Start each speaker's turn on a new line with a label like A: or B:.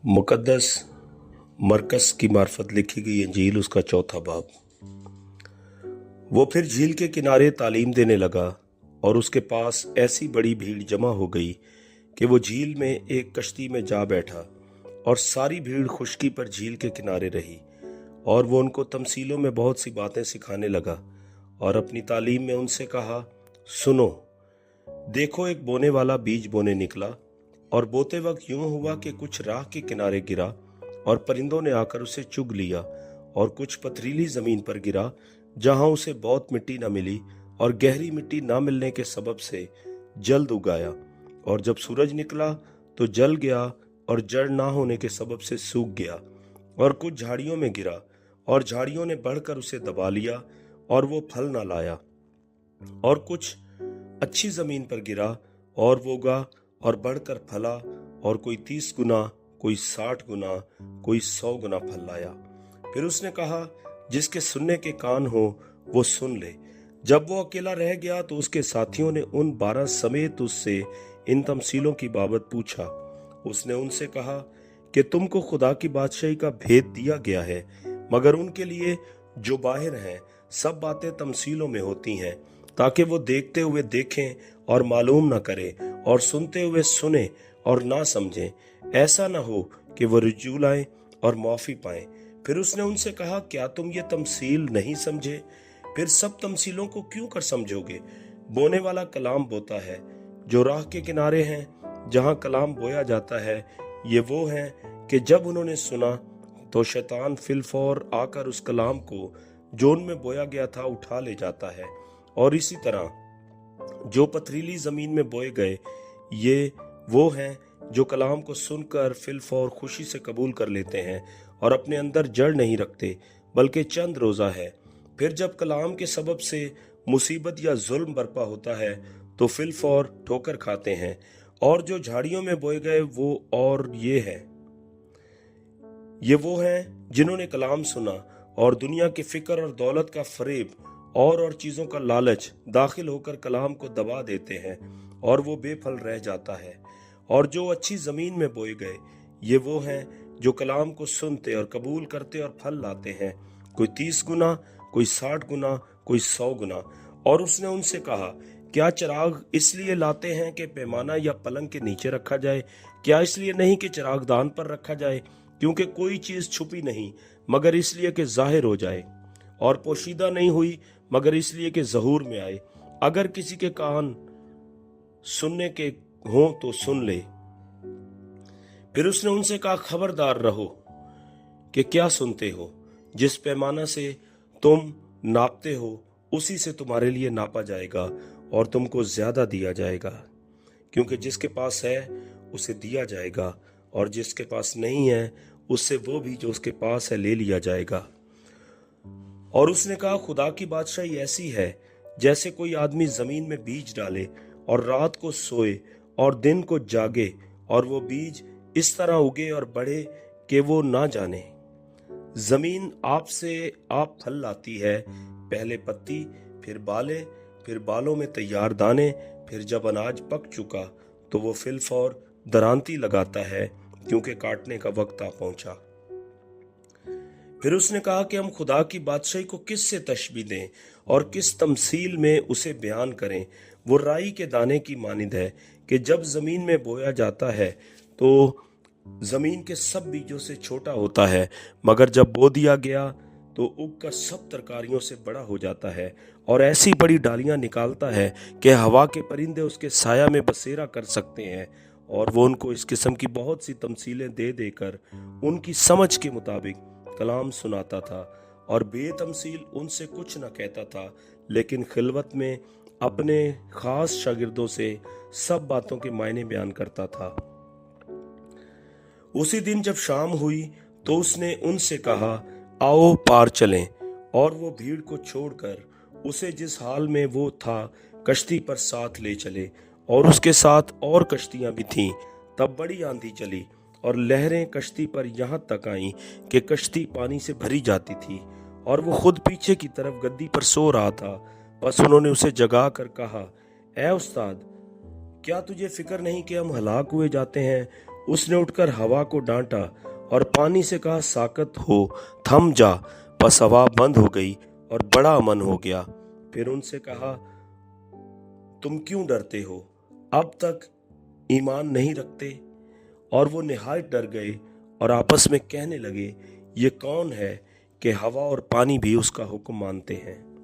A: मुक़द्दस मरकस की मार्फत लिखी गई इंजील उसका चौथा बाब। वो फिर झील के किनारे तालीम देने लगा और उसके पास ऐसी बड़ी भीड़ जमा हो गई कि वो झील में एक कश्ती में जा बैठा और सारी भीड़ खुश्की पर झील के किनारे रही। और वो उनको तमसीलों में बहुत सी बातें सिखाने लगा और अपनी तालीम में उनसे कहा, सुनो, देखो, एक बोने वाला बीज बोने निकला और बोते वक्त यूं हुआ कि कुछ राह के किनारे गिरा और परिंदों ने आकर उसे चुग लिया, और कुछ पथरीली जमीन पर गिरा जहां उसे बहुत मिट्टी न मिली, और गहरी मिट्टी न मिलने के सबब से जल्द उगाया, और जब सूरज निकला तो जल गया और जड़ ना होने के सबब से सूख गया। और कुछ झाड़ियों में गिरा और झाड़ियों ने बढ़कर उसे दबा लिया और वो फल ना लाया। और कुछ अच्छी जमीन पर गिरा और वो उगा और बढ़कर फला, और कोई 30 गुना, कोई 60 गुना, कोई 100 गुना फल लाया। फिर उसने कहा, जिसके सुनने के कान हो वो सुन ले। जब वो अकेला रह गया तो उसके साथियों ने उन 12 समेत उससे इन तमसीलों की बाबत पूछा। उसने उनसे कहा कि तुमको खुदा की बादशाही का भेद दिया गया है, मगर उनके लिए जो बाहर हैं सब बातें तमसीलों में होती हैं, ताकि वो देखते हुए देखें और मालूम न करें, और सुनते हुए सुने और ना समझें, ऐसा न हो कि वो रुजू लाएं और माफी पाएं। फिर उसने उनसे कहा, क्या तुम ये तमसील नहीं समझे? फिर सब तमसीलों को क्यों कर समझोगे? बोने वाला कलाम बोता है। जो राह के किनारे हैं जहां कलाम बोया जाता है, ये वो हैं कि जब उन्होंने सुना तो शैतान फिलफौर आकर उस कलाम को जो उनमें बोया गया था उठा ले जाता है। और इसी तरह जो पथरीली जमीन में बोए गए, ये वो हैं जो कलाम को सुनकर फिलफौर खुशी से कबूल कर लेते हैं और अपने अंदर जड़ नहीं रखते, बल्कि चंद रोजा है। फिर जब कलाम के सबब से मुसीबत या जुल्म बर्पा होता है तो फिलफौर ठोकर खाते हैं। और जो झाड़ियों में बोए गए ये वो हैं जिन्होंने कलाम सुना और दुनिया की फिक्र और दौलत का फरेब और चीजों का लालच दाखिल होकर कलाम को दबा देते हैं और वो बेफल रह जाता है। और जो अच्छी जमीन में बोए गए, ये वो हैं जो कलाम को सुनते और कबूल करते और फल लाते हैं, कोई 30 गुना, कोई 60 गुना, कोई 100 गुना। और उसने उनसे कहा, क्या चिराग इसलिए लाते हैं कि पैमाना या पलंग के नीचे रखा जाए? क्या इसलिए नहीं कि चिरागदान पर रखा जाए? क्योंकि कोई चीज छुपी नहीं मगर इसलिए कि जाहिर हो जाए, और पोशीदा नहीं हुई मगर इसलिए कि ज़हूर में आए। अगर किसी के कान सुनने के हों तो सुन ले। फिर उसने उनसे कहा, खबरदार रहो कि क्या सुनते हो। जिस पैमाना से तुम नापते हो उसी से तुम्हारे लिए नापा जाएगा और तुमको ज्यादा दिया जाएगा, क्योंकि जिसके पास है उसे दिया जाएगा, और जिसके पास नहीं है उससे वो भी जो उसके पास है ले लिया जाएगा। और उसने कहा, खुदा की बादशाही ऐसी है जैसे कोई आदमी जमीन में बीज डाले और रात को सोए और दिन को जागे, और वो बीज इस तरह उगे और बढ़े कि वो ना जाने। जमीन आपसे आप फल लाती है, पहले पत्ती, फिर बाले, फिर बालों में तैयार दाने, फिर जब अनाज पक चुका तो वो फिलफौर दरांती लगाता है, क्योंकि काटने का वक्त आ पहुंचा। फिर उसने कहा कि हम खुदा की बादशाही को किस से तशबीह दें और किस तमसील में उसे बयान करें? वो राई के दाने की मानिंद है कि जब जमीन में बोया जाता है तो जमीन के सब बीजों से छोटा होता है, मगर जब बो दिया गया तो उगकर सब तरकारियों से बड़ा हो जाता है और ऐसी बड़ी डालियां निकालता है कि हवा के परिंदे उसके साया में बसेरा कर सकते हैं। और वो उनको इस किस्म की बहुत सी तमसीलें दे देकर उनकी समझ के मुताबिक कलाम सुनाता था, और बेतमसील उनसे कुछ न कहता था, लेकिन खिलवत में अपने खास शागिर्दों से सब बातों के मायने बयान करता था। उसी दिन जब शाम हुई तो उसने उनसे कहा, आओ पार चलें। और वो भीड़ को छोड़कर उसे जिस हाल में वो था कश्ती पर साथ ले चले, और उसके साथ और कश्तियां भी थीं। तब बड़ी आंधी चली और लहरें कश्ती पर यहाँ तक आईं कि कश्ती पानी से भरी जाती थी, और वो खुद पीछे की तरफ गद्दी पर सो रहा था। बस उन्होंने उसे जगा कर कहा, ए उस्ताद, क्या तुझे फिक्र नहीं कि हम हलाक हुए जाते हैं? उसने उठकर हवा को डांटा और पानी से कहा, साकत हो, थम जा। बस हवा बंद हो गई और बड़ा अमन हो गया। फिर उनसे कहा, तुम क्यों डरते हो? अब तक ईमान नहीं रखते? और वो निहायत डर गए और आपस में कहने लगे, ये कौन है कि हवा और पानी भी उसका हुक्म मानते हैं।